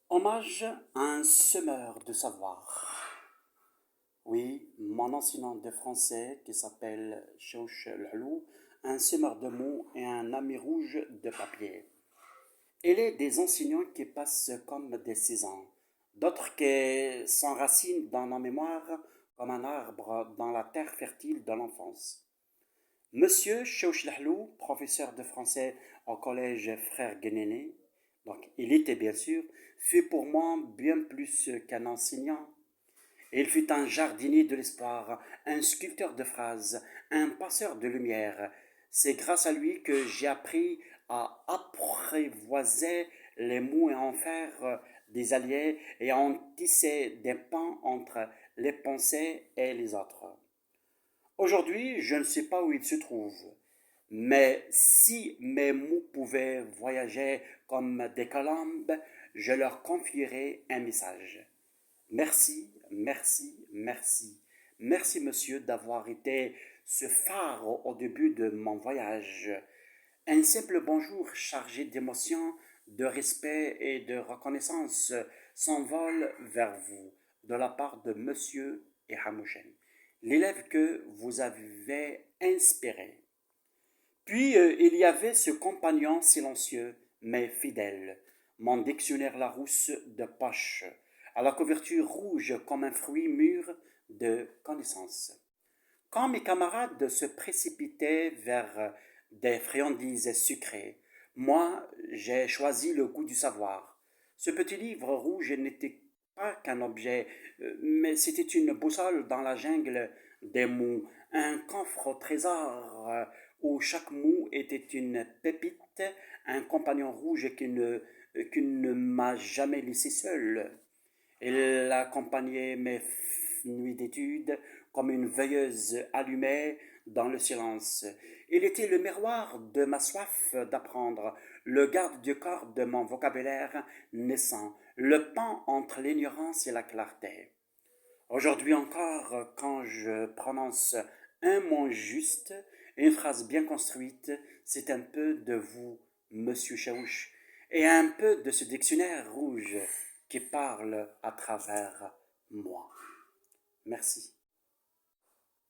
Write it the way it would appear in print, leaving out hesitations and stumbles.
Hommage à un semeur de savoir. Oui, mon enseignant de français qui s'appelle Chouch Lalou, un semeur de mots et un ami rouge de papier. Il est des enseignants qui passent comme des saisons, d'autres qui s'enracinent dans la mémoire comme un arbre dans la terre fertile de l'enfance. Monsieur Chouch Lalou, professeur de français au collège Frère Guénéné, donc il était bien sûr, fut pour moi bien plus qu'un enseignant. Il fut un jardinier de l'espoir, un sculpteur de phrases, un passeur de lumière. C'est grâce à lui que j'ai appris à apprivoiser les mots et à en faire des alliés et à en tisser des ponts entre les pensées et les autres. Aujourd'hui, je ne sais pas où il se trouve, mais si mes mots pouvaient voyager comme des colombes, je leur confierais un message. Merci, merci, merci. Merci, monsieur, d'avoir été ce phare au début de mon voyage. Un simple bonjour chargé d'émotion, de respect et de reconnaissance s'envole vers vous de la part de monsieur et Hamouchen, l'élève que vous avez inspiré. Puis il y avait ce compagnon silencieux mais fidèle, mon dictionnaire Larousse de poche, à la couverture rouge comme un fruit mûr de connaissances. Quand mes camarades se précipitaient vers des friandises sucrées, moi j'ai choisi le goût du savoir. Ce petit livre rouge n'était pas qu'un objet, mais c'était une boussole dans la jungle des mots, un coffre au trésor où chaque mot était une pépite, un compagnon rouge qui ne m'a jamais laissé seul. Il accompagnait mes nuits d'études comme une veilleuse allumée dans le silence. Il était le miroir de ma soif d'apprendre, le garde du corps de mon vocabulaire naissant, le pont entre l'ignorance et la clarté. Aujourd'hui encore, quand je prononce un mot juste, une phrase bien construite, c'est un peu de vous, monsieur Chaouch, et un peu de ce dictionnaire rouge qui parle à travers moi. Merci.